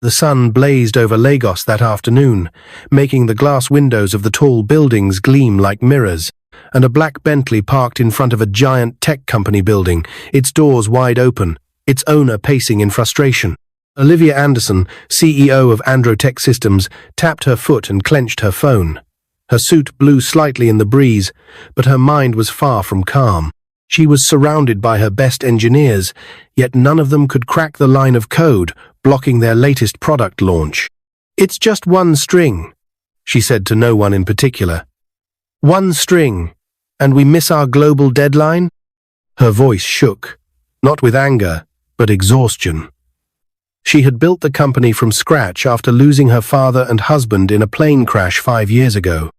The sun blazed over Lagos that afternoon, making the glass windows of the tall buildings gleam like mirrors, and a black Bentley parked in front of a giant tech company building, its doors wide open, its owner pacing in frustration. Olivia Anderson, CEO of Androtech Systems, tapped her foot and clenched her phone. Her suit blew slightly in the breeze, but her mind was far from calm. She was surrounded by her best engineers, yet none of them could crack the line of code, blocking their latest product launch. "It's just one string," she said to no one in particular. "One string, and we miss our global deadline?" Her voice shook, not with anger, but exhaustion. She had built the company from scratch after losing her father and husband in a plane crash 5 years ago.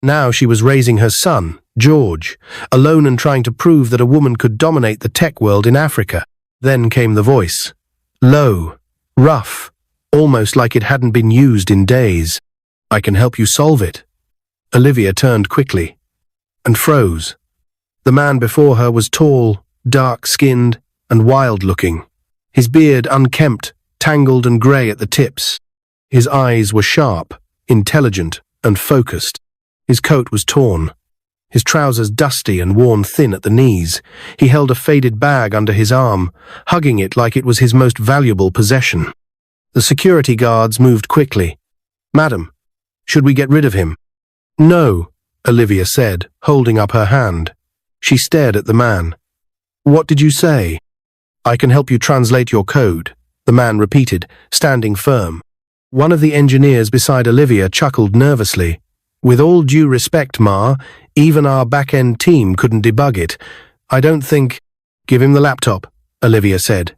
Now she was raising her son, George, alone and trying to prove that a woman could dominate the tech world in Africa. Then came the voice. Low, rough, almost like it hadn't been used in days. "I can help you solve it." Olivia turned quickly and froze. The man before her was tall, dark-skinned, and wild-looking, his beard unkempt, tangled and grey at the tips. His eyes were sharp, intelligent, and focused. His coat was torn, his trousers dusty and worn thin at the knees. He held a faded bag under his arm, hugging it like it was his most valuable possession. The security guards moved quickly. "Madam, should we get rid of him?" "No," Olivia said, holding up her hand. She stared at the man. "What did you say?" "I can help you translate your code," the man repeated, standing firm. One of the engineers beside Olivia chuckled nervously. "With all due respect, Ma, even our back-end team couldn't debug it. I don't think—" "Give him the laptop," Olivia said.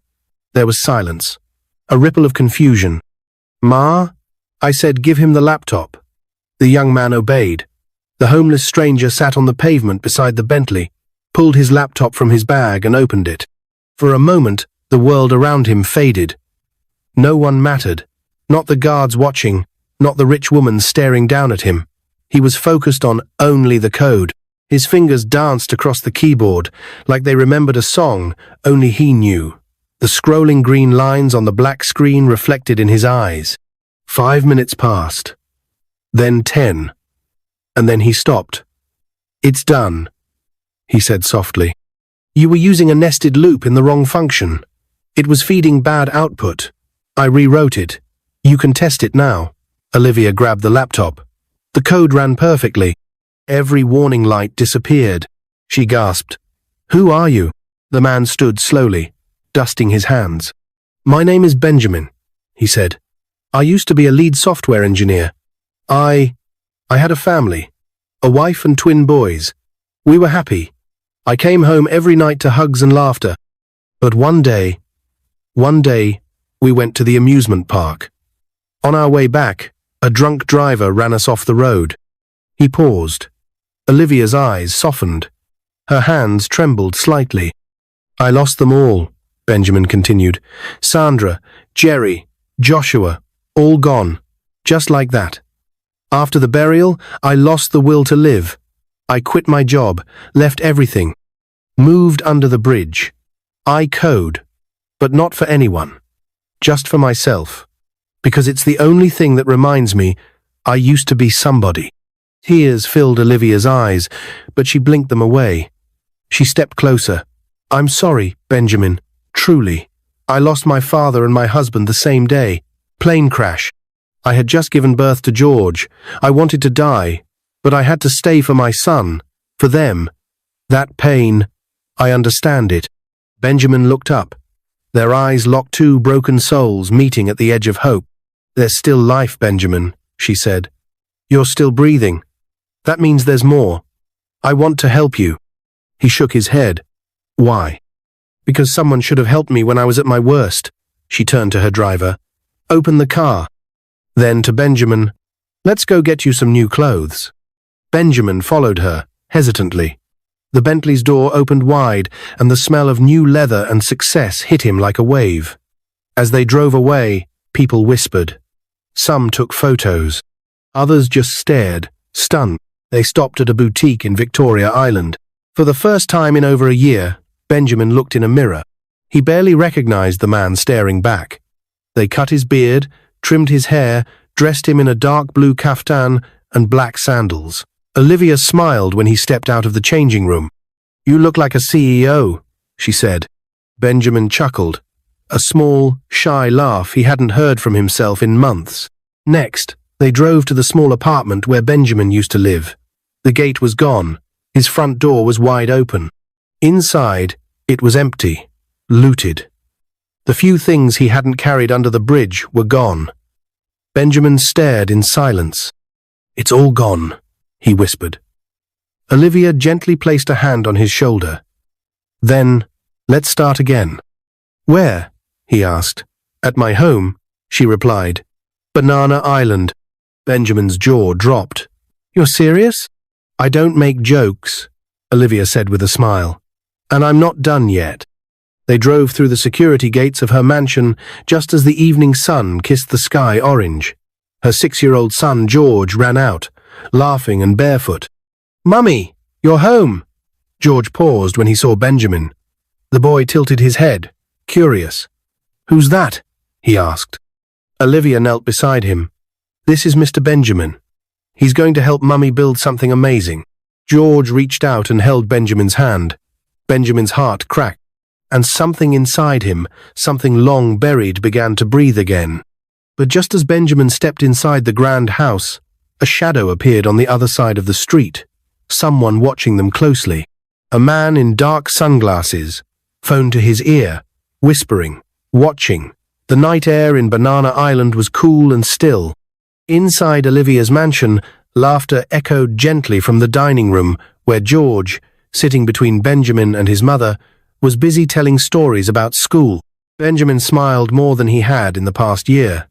There was silence, a ripple of confusion. "Ma?" "I said give him the laptop." The young man obeyed. The homeless stranger sat on the pavement beside the Bentley, pulled his laptop from his bag and opened it. For a moment, the world around him faded. No one mattered. Not the guards watching, not the rich woman staring down at him. He was focused on only the code. His fingers danced across the keyboard, like they remembered a song only he knew. The scrolling green lines on the black screen reflected in his eyes. 5 minutes passed. Then 10. And then he stopped. "It's done," he said softly. "You were using a nested loop in the wrong function. It was feeding bad output. I rewrote it. You can test it now." Olivia grabbed the laptop. The code ran perfectly. Every warning light disappeared. She gasped. "Who are you?" The man stood slowly, dusting his hands. "My name is Benjamin," he said. "I used to be a lead software engineer. I had a family, a wife and twin boys. We were happy. I came home every night to hugs and laughter. But one day, we went to the amusement park. On our way back, a drunk driver ran us off the road." He paused. Olivia's eyes softened. Her hands trembled slightly. "I lost them all," Benjamin continued. "Sandra, Jerry, Joshua, all gone. Just like that. After the burial, I lost the will to live. I quit my job, left everything, moved under the bridge. I code, but not for anyone. Just for myself. Because it's the only thing that reminds me I used to be somebody." Tears filled Olivia's eyes, but she blinked them away. She stepped closer. "I'm sorry, Benjamin. Truly. I lost my father and my husband the same day. Plane crash. I had just given birth to George. I wanted to die, but I had to stay for my son, for them. That pain, I understand it." Benjamin looked up. Their eyes locked, two broken souls meeting at the edge of hope. "There's still life, Benjamin," she said. "You're still breathing. That means there's more. I want to help you." He shook his head. "Why?" "Because someone should have helped me when I was at my worst." She turned to her driver. "Open the car." Then to Benjamin, "Let's go get you some new clothes." Benjamin followed her, hesitantly. The Bentley's door opened wide, and the smell of new leather and success hit him like a wave. As they drove away, people whispered. Some took photos. Others just stared, stunned. They stopped at a boutique in Victoria Island. For the first time in over a year, Benjamin looked in a mirror. He barely recognized the man staring back. They cut his beard, trimmed his hair, dressed him in a dark blue kaftan and black sandals. Olivia smiled when he stepped out of the changing room. "You look like a CEO," she said. Benjamin chuckled, a small, shy laugh he hadn't heard from himself in months. Next, they drove to the small apartment where Benjamin used to live. The gate was gone. His front door was wide open. Inside, it was empty, looted. The few things he hadn't carried under the bridge were gone. Benjamin stared in silence. "It's all gone," he whispered. Olivia gently placed a hand on his shoulder. "Then, let's start again." "Where?" he asked. "At my home," she replied. "Banana Island." Benjamin's jaw dropped. "You're serious?" "I don't make jokes," Olivia said with a smile. "And I'm not done yet." They drove through the security gates of her mansion just as the evening sun kissed the sky orange. Her 6-year-old son George ran out, laughing and barefoot. "Mummy, you're home!" George paused when he saw Benjamin. The boy tilted his head, curious. "Who's that?" he asked. Olivia knelt beside him. "This is Mr. Benjamin. He's going to help Mummy build something amazing." George reached out and held Benjamin's hand. Benjamin's heart cracked, and something inside him, something long buried, began to breathe again. But just as Benjamin stepped inside the grand house, a shadow appeared on the other side of the street, someone watching them closely. A man in dark sunglasses, phone to his ear, whispering, watching. The night air in Banana Island was cool and still. Inside Olivia's mansion, laughter echoed gently from the dining room, where George, sitting between Benjamin and his mother, was busy telling stories about school. Benjamin smiled more than he had in the past year.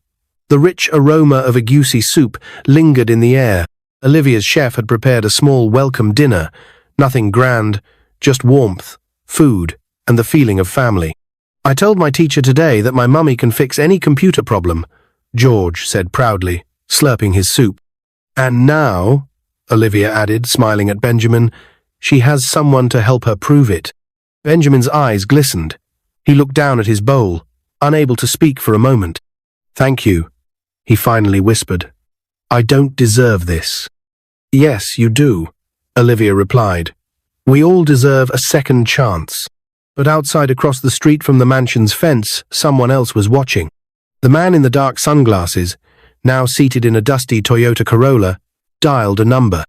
The rich aroma of a goosey soup lingered in the air. Olivia's chef had prepared a small welcome dinner, nothing grand, just warmth, food, and the feeling of family. "I told my teacher today that my mummy can fix any computer problem," George said proudly, slurping his soup. "And now," Olivia added, smiling at Benjamin, "she has someone to help her prove it." Benjamin's eyes glistened. He looked down at his bowl, unable to speak for a moment. "Thank you," he finally whispered. "I don't deserve this." "Yes, you do," Olivia replied. "We all deserve a second chance." But outside across the street from the mansion's fence, someone else was watching. The man in the dark sunglasses, now seated in a dusty Toyota Corolla, dialed a number.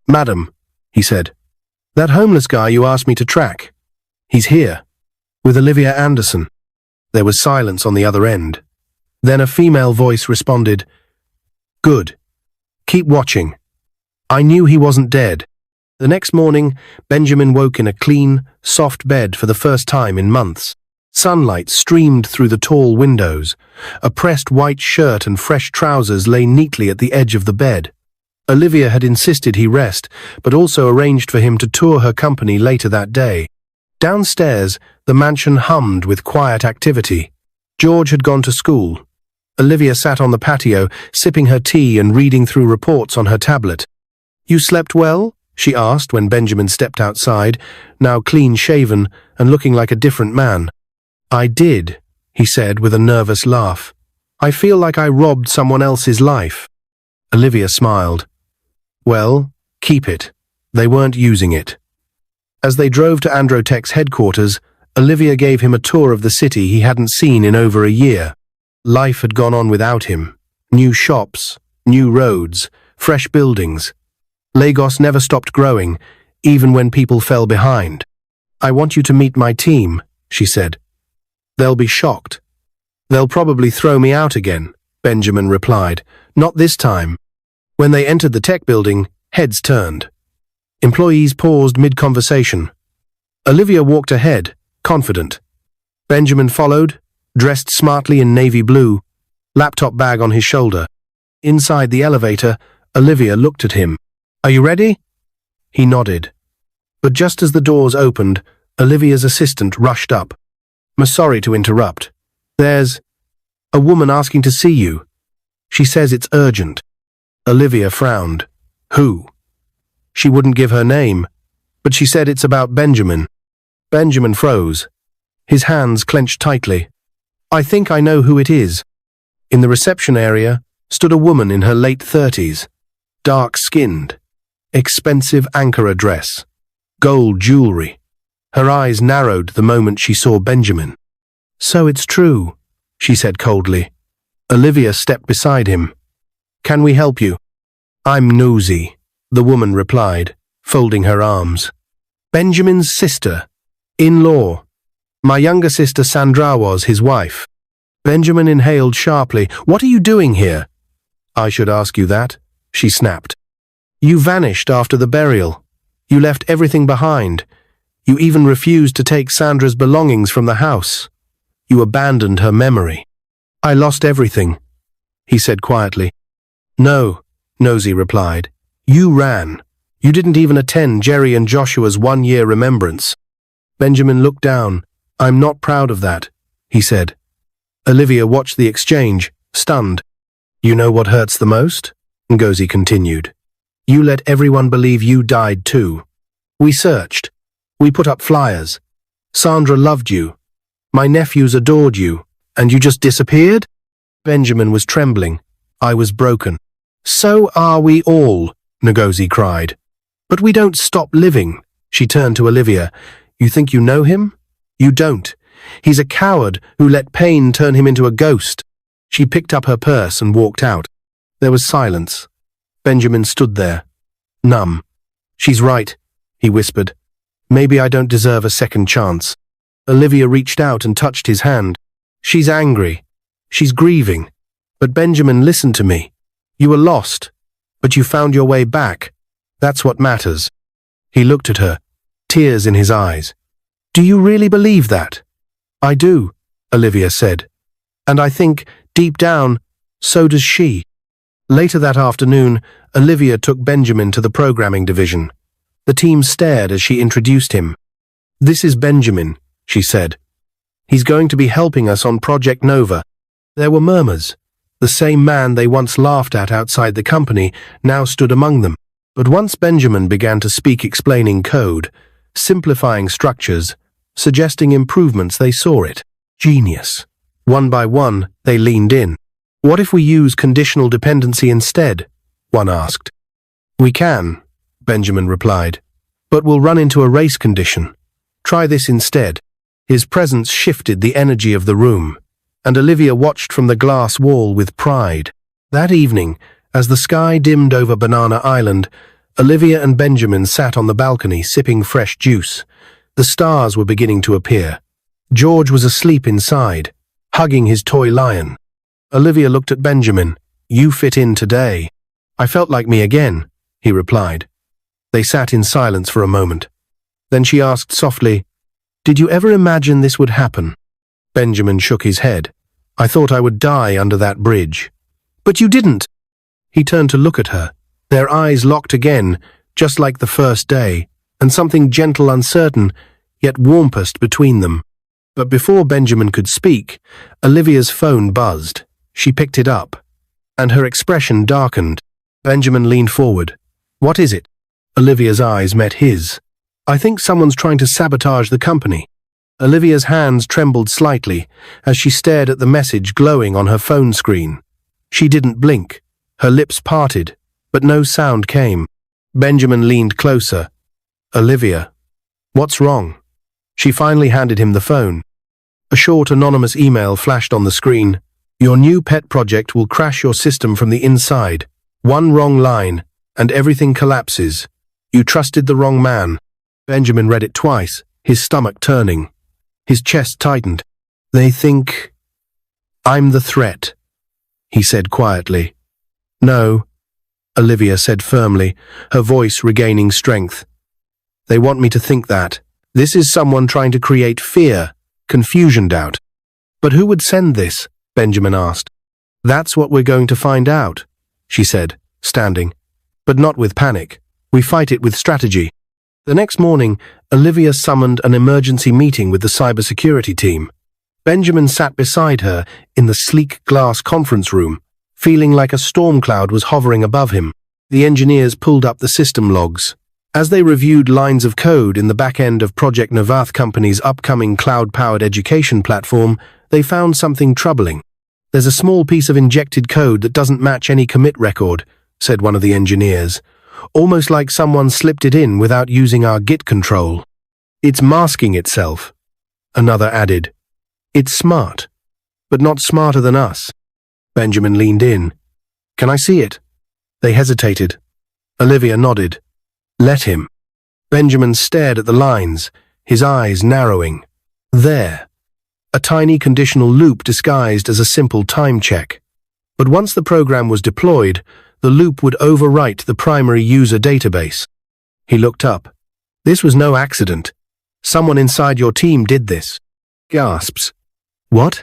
"Madam," he said, "that homeless guy you asked me to track. He's here, with Olivia Anderson." There was silence on the other end. Then a female voice responded, "Good. Keep watching." I knew he wasn't dead. The next morning, Benjamin woke in a clean, soft bed for the first time in months. Sunlight streamed through the tall windows. A pressed white shirt and fresh trousers lay neatly at the edge of the bed. Olivia had insisted he rest, but also arranged for him to tour her company later that day. Downstairs, the mansion hummed with quiet activity. George had gone to school. Olivia sat on the patio, sipping her tea and reading through reports on her tablet. "You slept well?" she asked when Benjamin stepped outside, now clean-shaven and looking like a different man. "I did," he said with a nervous laugh. "I feel like I robbed someone else's life." Olivia smiled. "Well, keep it. They weren't using it." As they drove to Androtech's headquarters, Olivia gave him a tour of the city he hadn't seen in over a year. Life had gone on without him. New shops, new roads, fresh buildings. Lagos never stopped growing, even when people fell behind. "I want you to meet my team," she said. "They'll be shocked." "They'll probably throw me out again," Benjamin replied. "Not this time." When they entered the tech building, heads turned. Employees paused mid-conversation. Olivia walked ahead, confident. Benjamin followed, dressed smartly in navy blue, laptop bag on his shoulder. Inside the elevator, Olivia looked at him. "Are you ready?" He nodded. But just as the doors opened, Olivia's assistant rushed up. "I'm sorry to interrupt. There's a woman asking to see you. She says it's urgent." Olivia frowned. "Who?" She wouldn't give her name, but she said it's about Benjamin. Benjamin froze. His hands clenched tightly. "I think I know who it is." In the reception area stood a woman in her late 30s, dark-skinned, expensive Ankara dress, gold jewelry. Her eyes narrowed the moment she saw Benjamin. "So it's true," she said coldly. Olivia stepped beside him. "Can we help you?" "I'm nosy," the woman replied, folding her arms. "Benjamin's sister, in-law. My younger sister Sandra was his wife." Benjamin inhaled sharply. "What are you doing here?" "I should ask you that," she snapped. "You vanished after the burial. You left everything behind. You even refused to take Sandra's belongings from the house. You abandoned her memory." "I lost everything," he said quietly. "No," Nosy replied. "You ran. You didn't even attend Jerry and Joshua's one-year remembrance." Benjamin looked down. "I'm not proud of that," he said. Olivia watched the exchange, stunned. "You know what hurts the most?" Ngozi continued. "You let everyone believe you died too. We searched. We put up flyers. Sandra loved you. My nephews adored you. And you just disappeared?" Benjamin was trembling. "I was broken." "So are we all," Ngozi cried. "But we don't stop living." She turned to Olivia. "You think you know him? You don't. He's a coward who let pain turn him into a ghost." She picked up her purse and walked out. There was silence. Benjamin stood there, numb. "She's right," he whispered. "Maybe I don't deserve a second chance." Olivia reached out and touched his hand. "She's angry. She's grieving. But Benjamin, listen to me. You were lost, but you found your way back. That's what matters." He looked at her, tears in his eyes. "Do you really believe that?" "I do," Olivia said. "And I think, deep down, so does she." Later that afternoon, Olivia took Benjamin to the programming division. The team stared as she introduced him. "This is Benjamin," she said. "He's going to be helping us on Project Nova." There were murmurs. The same man they once laughed at outside the company now stood among them. But once Benjamin began to speak, explaining code, simplifying structures, suggesting improvements, they saw it. Genius. One by one, they leaned in. "What if we use conditional dependency instead?" one asked. "We can," Benjamin replied, "but we'll run into a race condition. Try this instead." His presence shifted the energy of the room, and Olivia watched from the glass wall with pride. That evening, as the sky dimmed over Banana Island, Olivia and Benjamin sat on the balcony sipping fresh juice. The stars were beginning to appear. George was asleep inside, hugging his toy lion. Olivia looked at Benjamin. "You fit in today." "I felt like me again," he replied. They sat in silence for a moment. Then she asked softly, "Did you ever imagine this would happen?" Benjamin shook his head. "I thought I would die under that bridge." "But you didn't." He turned to look at her. Their eyes locked again, just like the first day, and something gentle, uncertain, yet warmest between them. But before Benjamin could speak, Olivia's phone buzzed. She picked it up, and her expression darkened. Benjamin leaned forward. "What is it?" Olivia's eyes met his. "I think someone's trying to sabotage the company." Olivia's hands trembled slightly as she stared at the message glowing on her phone screen. She didn't blink. Her lips parted, but no sound came. Benjamin leaned closer. "Olivia, what's wrong?" She finally handed him the phone. A short anonymous email flashed on the screen. "Your new pet project will crash your system from the inside. One wrong line, and everything collapses. You trusted the wrong man." Benjamin read it twice, his stomach turning. His chest tightened. "They think I'm the threat," he said quietly. "No," Olivia said firmly, her voice regaining strength. "They want me to think that. This is someone trying to create fear, confusion, doubt." "But who would send this?" Benjamin asked. "That's what we're going to find out," she said, standing. "But not with panic. We fight it with strategy." The next morning, Olivia summoned an emergency meeting with the cybersecurity team. Benjamin sat beside her in the sleek glass conference room, feeling like a storm cloud was hovering above him. The engineers pulled up the system logs. As they reviewed lines of code in the back end of Project Novath Company's upcoming cloud-powered education platform, they found something troubling. There's a small piece of injected code that doesn't match any commit record, said one of the engineers. Almost like someone slipped it in without using our Git control. It's masking itself. Another added. It's smart, but not smarter than us. Benjamin leaned in. Can I see it? They hesitated. Olivia nodded. Let him. Benjamin stared at the lines, his eyes narrowing. There. A tiny conditional loop disguised as a simple time check. But once the program was deployed, the loop would overwrite the primary user database. He looked up. This was no accident. Someone inside your team did this. Gasps. What?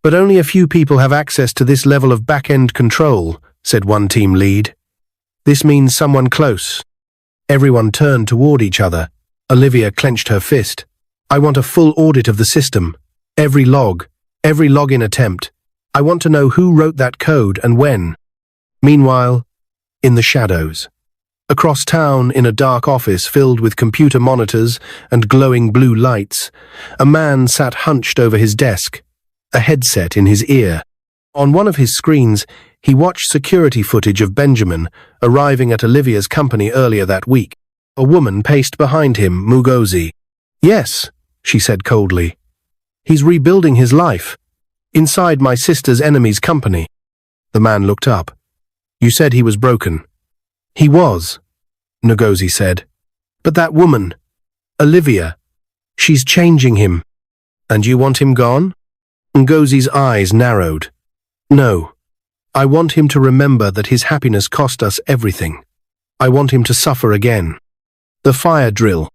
But only a few people have access to this level of back-end control, said one team lead. This means someone close. Everyone turned toward each other. Olivia clenched her fist. I want a full audit of the system. Every log, every login attempt. I want to know who wrote that code and when. Meanwhile, in the shadows. Across town, in a dark office filled with computer monitors and glowing blue lights, a man sat hunched over his desk, a headset in his ear. On one of his screens, he watched security footage of Benjamin arriving at Olivia's company earlier that week. A woman paced behind him, Mugozi. Yes, she said coldly. He's rebuilding his life. Inside my sister's enemy's company. The man looked up. You said he was broken. He was, Ngozi said. But that woman, Olivia, she's changing him. And you want him gone? Ngozi's eyes narrowed. No. I want him to remember that his happiness cost us everything. I want him to suffer again. The fire drill.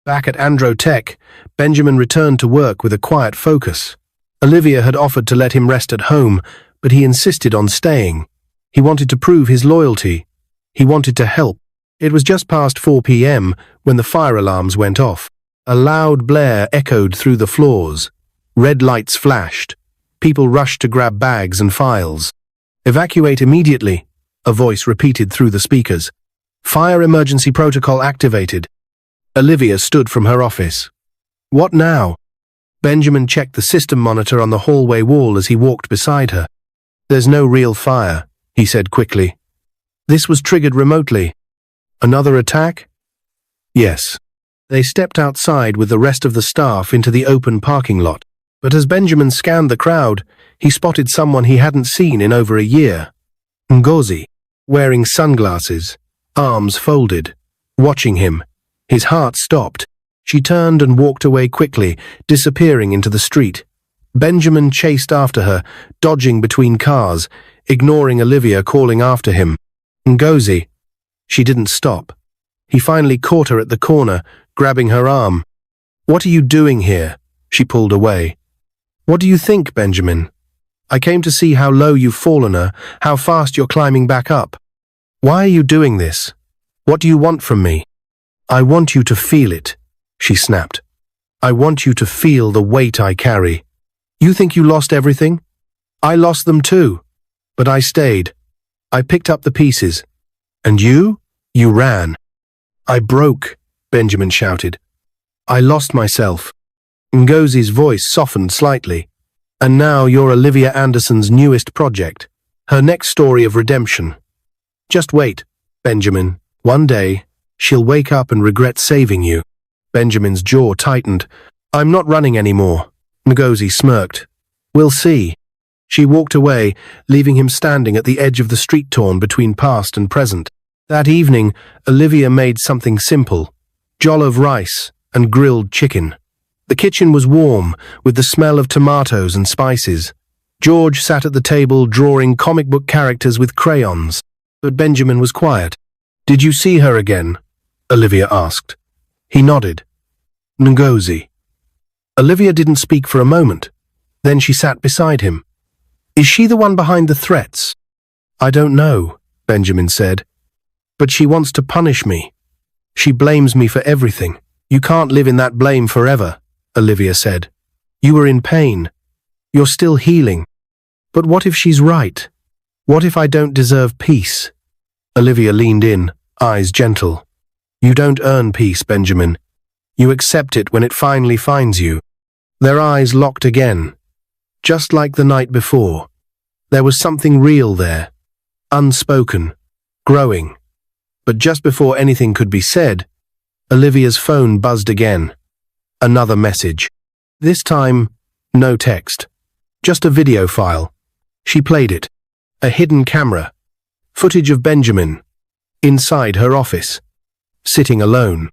Back at Andro Tech, Benjamin returned to work with a quiet focus. Olivia had offered to let him rest at home, but he insisted on staying. He wanted to prove his loyalty. He wanted to help. It was just past 4 p.m. when the fire alarms went off. A loud blare echoed through the floors. Red lights flashed. People rushed to grab bags and files. Evacuate immediately, a voice repeated through the speakers. Fire emergency protocol activated. Olivia stood from her office. What now? Benjamin checked the system monitor on the hallway wall as he walked beside her. There's no real fire, he said quickly. This was triggered remotely. Another attack? Yes. They stepped outside with the rest of the staff into the open parking lot. But as Benjamin scanned the crowd, he spotted someone he hadn't seen in over a year. Ngozi, wearing sunglasses, arms folded, watching him. His heart stopped. She turned and walked away quickly, disappearing into the street. Benjamin chased after her, dodging between cars, ignoring Olivia calling after him. Ngozi. She didn't stop. He finally caught her at the corner, grabbing her arm. What are you doing here? She pulled away. What do you think, Benjamin? I came to see how low you've fallen, how fast you're climbing back up. Why are you doing this? What do you want from me? I want you to feel it, she snapped. I want you to feel the weight I carry. You think you lost everything? I lost them too. But I stayed. I picked up the pieces. And you? You ran. I broke, Benjamin shouted. I lost myself. Ngozi's voice softened slightly. And now you're Olivia Anderson's newest project, her next story of redemption. Just wait, Benjamin. One day, she'll wake up and regret saving you. Benjamin's jaw tightened. I'm not running anymore. Ngozi smirked. We'll see. She walked away, leaving him standing at the edge of the street torn between past and present. That evening, Olivia made something simple. Jollof rice and grilled chicken. The kitchen was warm, with the smell of tomatoes and spices. George sat at the table drawing comic book characters with crayons. But Benjamin was quiet. Did you see her again? Olivia asked. He nodded. Ngozi. Olivia didn't speak for a moment. Then she sat beside him. Is she the one behind the threats? I don't know, Benjamin said. But she wants to punish me. She blames me for everything. You can't live in that blame forever, Olivia said. You were in pain. You're still healing. But what if she's right? What if I don't deserve peace? Olivia leaned in, eyes gentle. You don't earn peace, Benjamin. You accept it when it finally finds you. Their eyes locked again, just like the night before. There was something real there, unspoken, growing. But just before anything could be said, Olivia's phone buzzed again. Another message. This time, no text. Just a video file. She played it. A hidden camera. Footage of Benjamin. Inside her office. Sitting alone.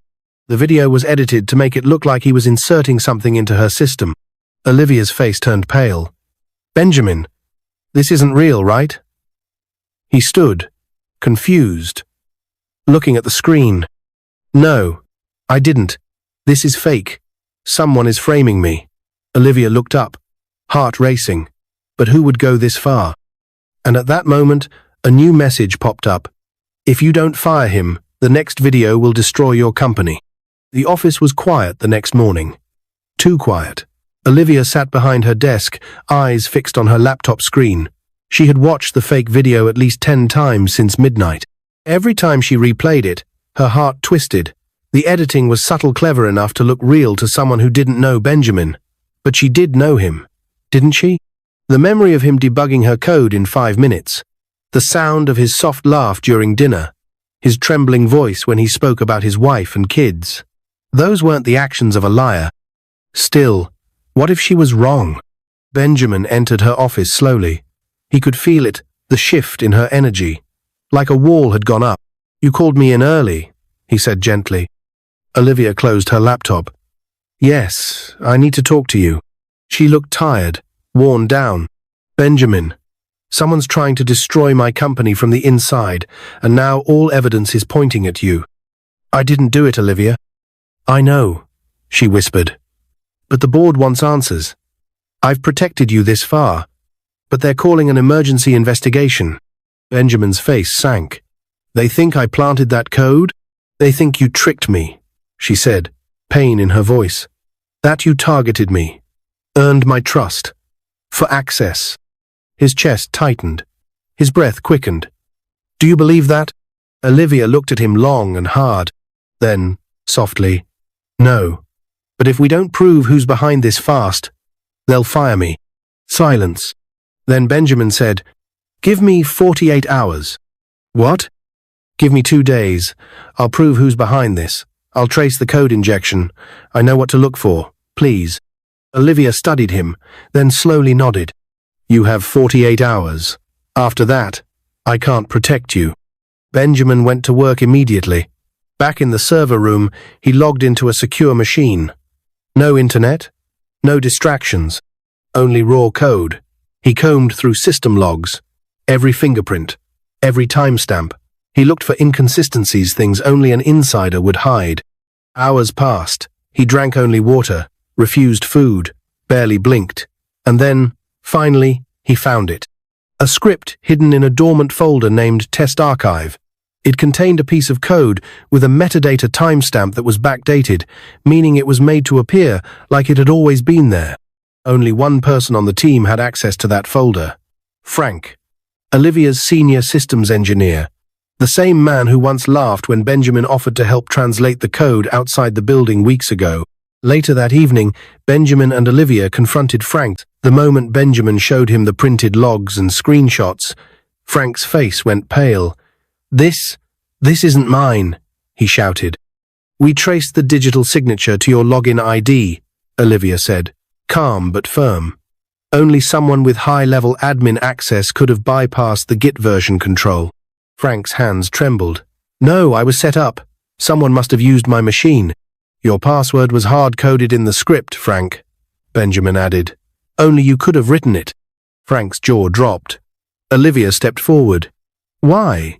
The video was edited to make it look like he was inserting something into her system. Olivia's face turned pale. Benjamin, this isn't real, right? He stood, confused, looking at the screen. No, I didn't. This is fake. Someone is framing me. Olivia looked up, heart racing. But who would go this far? And at that moment, a new message popped up. If you don't fire him, the next video will destroy your company. The office was quiet the next morning. Too quiet. Olivia sat behind her desk, eyes fixed on her laptop screen. She had watched the fake video at least 10 times since midnight. Every time she replayed it, her heart twisted. The editing was subtle clever enough to look real to someone who didn't know Benjamin. But she did know him, didn't she? The memory of him debugging her code in 5 minutes. The sound of his soft laugh during dinner. His trembling voice when he spoke about his wife and kids. Those weren't the actions of a liar. Still, what if she was wrong? Benjamin entered her office slowly. He could feel it, the shift in her energy. Like a wall had gone up. You called me in early, he said gently. Olivia closed her laptop. Yes, I need to talk to you. She looked tired, worn down. Benjamin, someone's trying to destroy my company from the inside, and now all evidence is pointing at you. I didn't do it, Olivia. I know, she whispered. But the board wants answers. I've protected you this far, but they're calling an emergency investigation. Benjamin's face sank. They think I planted that code? They think you tricked me, she said, pain in her voice. That you targeted me, earned my trust, for access. His chest tightened. His breath quickened. Do you believe that? Olivia looked at him long and hard. Then, softly, no. But if we don't prove who's behind this fast, they'll fire me. Silence. Then Benjamin said, Give me 48 hours. What? Give me 2 days. I'll prove who's behind this. I'll trace the code injection. I know what to look for. Please. Olivia studied him, then slowly nodded. You have 48 hours. After that, I can't protect you. Benjamin went to work immediately. Back in the server room, he logged into a secure machine. No internet, no distractions, only raw code. He combed through system logs, every fingerprint, every timestamp. He looked for inconsistencies, things only an insider would hide. Hours passed. He drank only water, refused food, barely blinked. And then, finally, he found it. A script hidden in a dormant folder named Test Archive. It contained a piece of code with a metadata timestamp that was backdated, meaning it was made to appear like it had always been there. Only one person on the team had access to that folder. Frank, Olivia's senior systems engineer. The same man who once laughed when Benjamin offered to help translate the code outside the building weeks ago. Later that evening, Benjamin and Olivia confronted Frank. The moment Benjamin showed him the printed logs and screenshots, Frank's face went pale. This isn't mine, he shouted. We traced the digital signature to your login ID, Olivia said, calm but firm. Only someone with high-level admin access could have bypassed the Git version control. Frank's hands trembled. No, I was set up. Someone must have used my machine. Your password was hard-coded in the script, Frank, Benjamin added. Only you could have written it. Frank's jaw dropped. Olivia stepped forward. Why?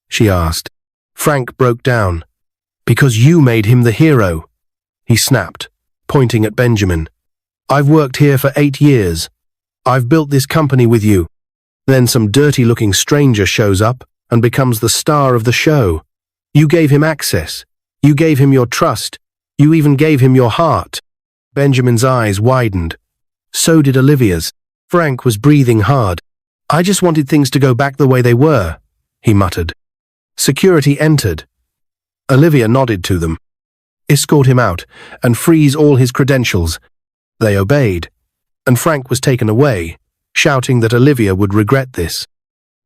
She asked. Frank broke down. Because you made him the hero, he snapped, pointing at Benjamin. I've worked here for 8 years. I've built this company with you. Then some dirty-looking stranger shows up and becomes the star of the show. You gave him access. You gave him your trust. You even gave him your heart. Benjamin's eyes widened. So did Olivia's. Frank was breathing hard. I just wanted things to go back the way they were, he muttered. Security entered. Olivia nodded to them. Escort him out and freeze all his credentials. They obeyed, and Frank was taken away, shouting that Olivia would regret this.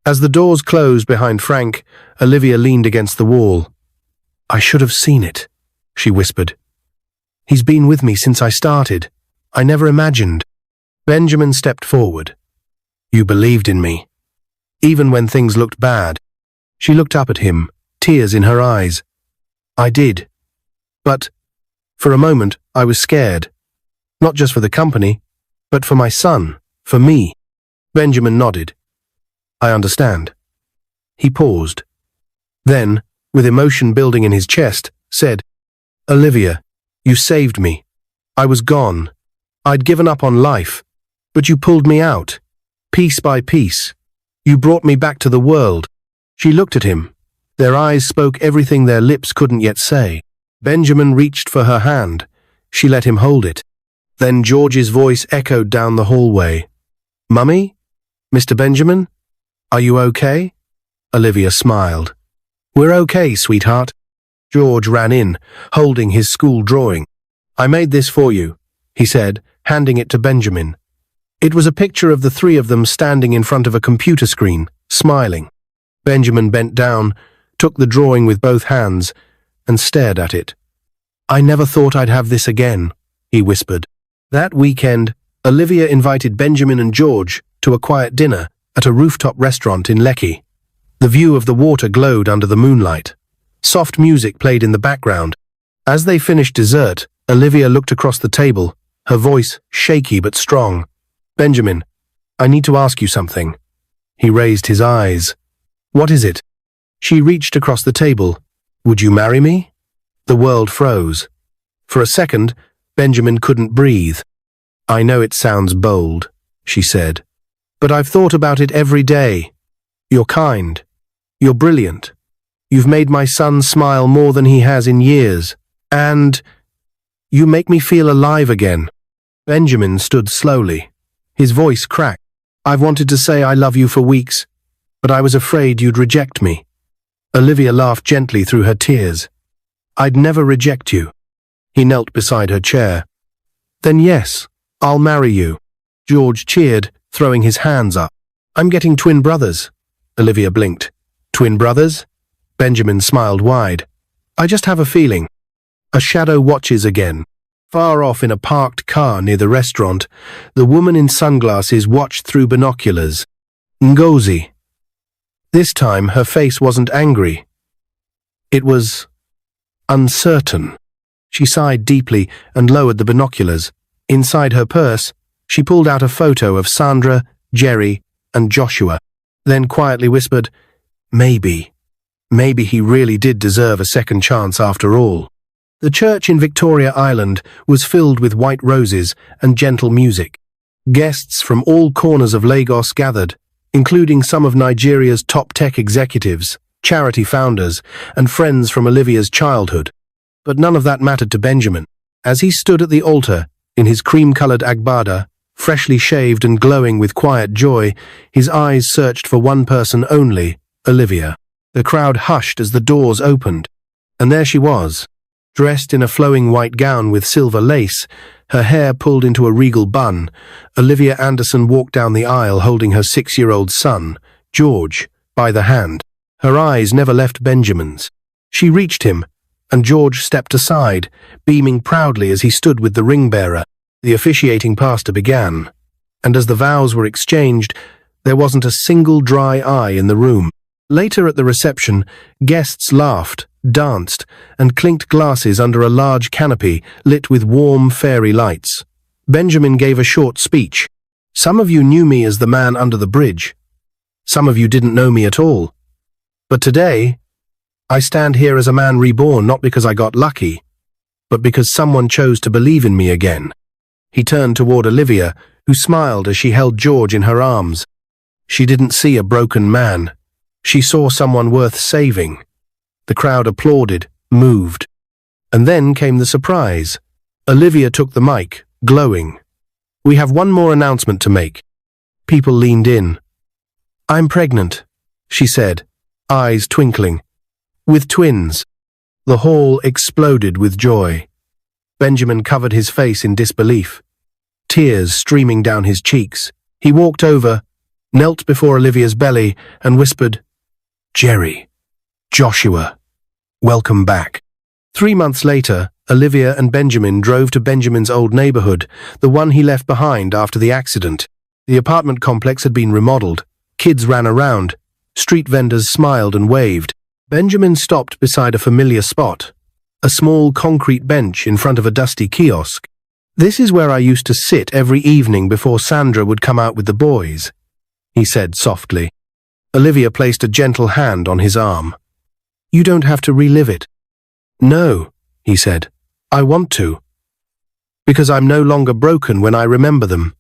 As the doors closed behind Frank, Olivia leaned against the wall. "I should have seen it," she whispered. "He's been with me since I started. I never imagined." Benjamin stepped forward. "You believed in me, even when things looked bad." She looked up at him, tears in her eyes. "I did. But, for a moment, I was scared. Not just for the company, but for my son, for me." Benjamin nodded. "I understand." He paused. Then, with emotion building in his chest, said, "Olivia, you saved me. I was gone. I'd given up on life, but you pulled me out, piece by piece. You brought me back to the world." She looked at him. Their eyes spoke everything their lips couldn't yet say. Benjamin reached for her hand. She let him hold it. Then George's voice echoed down the hallway. "Mummy? Mr. Benjamin? Are you okay?" Olivia smiled. "We're okay, sweetheart." George ran in, holding his school drawing. "I made this for you," he said, handing it to Benjamin. It was a picture of the three of them standing in front of a computer screen, smiling. Benjamin bent down, took the drawing with both hands, and stared at it. "I never thought I'd have this again," he whispered. That weekend, Olivia invited Benjamin and George to a quiet dinner at a rooftop restaurant in Lekki. The view of the water glowed under the moonlight. Soft music played in the background. As they finished dessert, Olivia looked across the table, her voice shaky but strong. "Benjamin, I need to ask you something." He raised his eyes. "What is it?" She reached across the table. "Would you marry me?" The world froze. For a second, Benjamin couldn't breathe. "I know it sounds bold," she said, "but I've thought about it every day. You're kind. You're brilliant. You've made my son smile more than he has in years. And you make me feel alive again." Benjamin stood slowly. His voice cracked. "I've wanted to say I love you for weeks, but I was afraid you'd reject me." Olivia laughed gently through her tears. "I'd never reject you." He knelt beside her chair. "Then yes, I'll marry you." George cheered, throwing his hands up. "I'm getting twin brothers." Olivia blinked. "Twin brothers?" Benjamin smiled wide. "I just have a feeling." A shadow watches again. Far off in a parked car near the restaurant, the woman in sunglasses watched through binoculars. Ngozi. This time her face wasn't angry. It was uncertain. She sighed deeply and lowered the binoculars. Inside her purse, she pulled out a photo of Sandra, Jerry, and Joshua, then quietly whispered, "Maybe. Maybe he really did deserve a second chance after all." The church in Victoria Island was filled with white roses and gentle music. Guests from all corners of Lagos gathered, including some of Nigeria's top tech executives, charity founders, and friends from Olivia's childhood. But none of that mattered to Benjamin. As he stood at the altar, in his cream-colored agbada, freshly shaved and glowing with quiet joy, his eyes searched for one person only, Olivia. The crowd hushed as the doors opened. And there she was, dressed in a flowing white gown with silver lace, her hair pulled into a regal bun. Olivia Anderson walked down the aisle holding her 6-year-old son, George, by the hand. Her eyes never left Benjamin's. She reached him, and George stepped aside, beaming proudly as he stood with the ring-bearer. The officiating pastor began, and as the vows were exchanged, there wasn't a single dry eye in the room. Later at the reception, guests laughed, danced, and clinked glasses under a large canopy lit with warm fairy lights. Benjamin gave a short speech. "Some of you knew me as the man under the bridge. Some of you didn't know me at all. But today, I stand here as a man reborn not because I got lucky, but because someone chose to believe in me again." He turned toward Olivia, who smiled as she held George in her arms. She didn't see a broken man. She saw someone worth saving. The crowd applauded, moved. And then came the surprise. Olivia took the mic, glowing. "We have one more announcement to make." People leaned in. "I'm pregnant," she said, eyes twinkling. "With twins." The hall exploded with joy. Benjamin covered his face in disbelief, tears streaming down his cheeks. He walked over, knelt before Olivia's belly, and whispered, "Jerry, Joshua, welcome back." 3 months later, Olivia and Benjamin drove to Benjamin's old neighborhood, the one he left behind after the accident. The apartment complex had been remodeled. Kids ran around. Street vendors smiled and waved. Benjamin stopped beside a familiar spot, a small concrete bench in front of a dusty kiosk. "This is where I used to sit every evening before Sandra would come out with the boys," he said softly. Olivia placed a gentle hand on his arm. "You don't have to relive it." "No," he said. "I want to. Because I'm no longer broken when I remember them.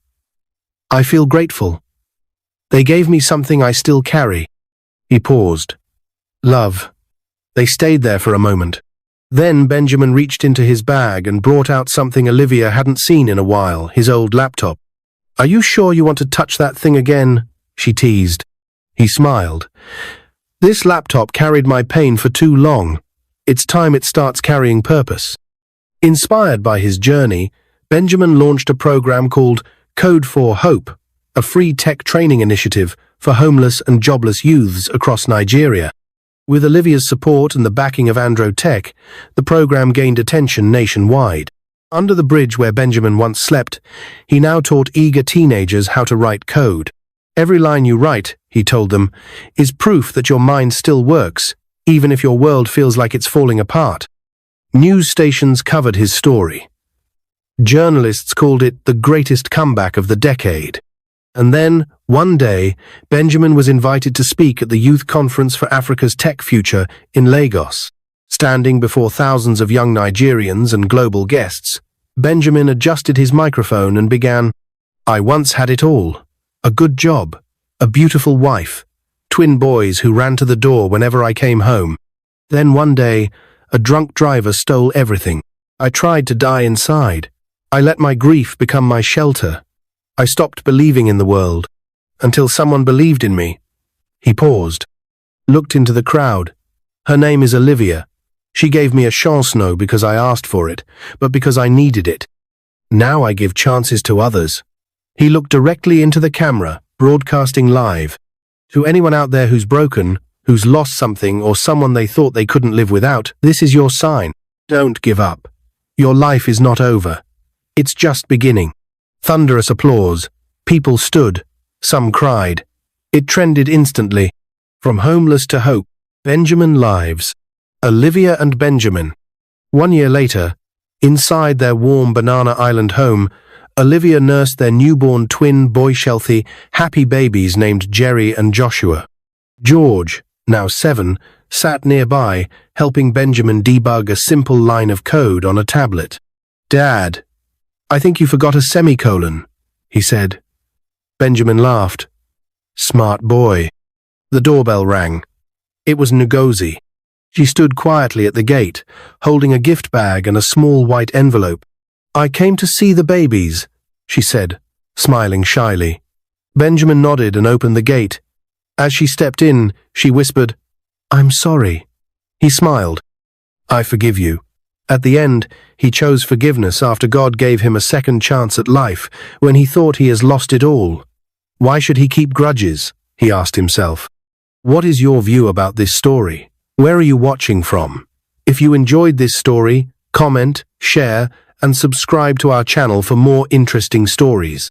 I feel grateful. They gave me something I still carry." He paused. "Love." They stayed there for a moment. Then Benjamin reached into his bag and brought out something Olivia hadn't seen in a while, his old laptop. "Are you sure you want to touch that thing again?" she teased. He smiled. "This laptop carried my pain for too long. It's time it starts carrying purpose." Inspired by his journey, Benjamin launched a program called Code for Hope, a free tech training initiative for homeless and jobless youths across Nigeria. With Olivia's support and the backing of Andro Tech, the program gained attention nationwide. Under the bridge where Benjamin once slept, he now taught eager teenagers how to write code. "Every line you write," he told them, "is proof that your mind still works, even if your world feels like it's falling apart." News stations covered his story. Journalists called it the greatest comeback of the decade. And then, one day, Benjamin was invited to speak at the Youth Conference for Africa's Tech Future in Lagos. Standing before thousands of young Nigerians and global guests, Benjamin adjusted his microphone and began, "I once had it all. A good job, a beautiful wife, twin boys who ran to the door whenever I came home. Then one day, a drunk driver stole everything. I tried to die inside. I let my grief become my shelter. I stopped believing in the world, until someone believed in me." He paused, looked into the crowd. "Her name is Olivia. She gave me a chance no because I asked for it, but because I needed it. Now I give chances to others." He looked directly into the camera, broadcasting live. "To anyone out there who's broken, who's lost something or someone they thought they couldn't live without, this is your sign. Don't give up. Your life is not over. It's just beginning." Thunderous applause. People stood. Some cried. It trended instantly. From homeless to hope. Benjamin Lives. Olivia and Benjamin. 1 year later, inside their warm Banana Island home, Olivia nursed their newborn twin boy-healthy, happy babies named Jerry and Joshua. George, now 7, sat nearby, helping Benjamin debug a simple line of code on a tablet. "Dad, I think you forgot a semicolon," he said. Benjamin laughed. "Smart boy." The doorbell rang. It was Ngozi. She stood quietly at the gate, holding a gift bag and a small white envelope. "I came to see the babies," she said, smiling shyly. Benjamin nodded and opened the gate. As she stepped in, she whispered, "I'm sorry." He smiled. "I forgive you." At the end, he chose forgiveness after God gave him a second chance at life when he thought he has lost it all. Why should he keep grudges? He asked himself. What is your view about this story? Where are you watching from? If you enjoyed this story, comment, share, and subscribe to our channel for more interesting stories.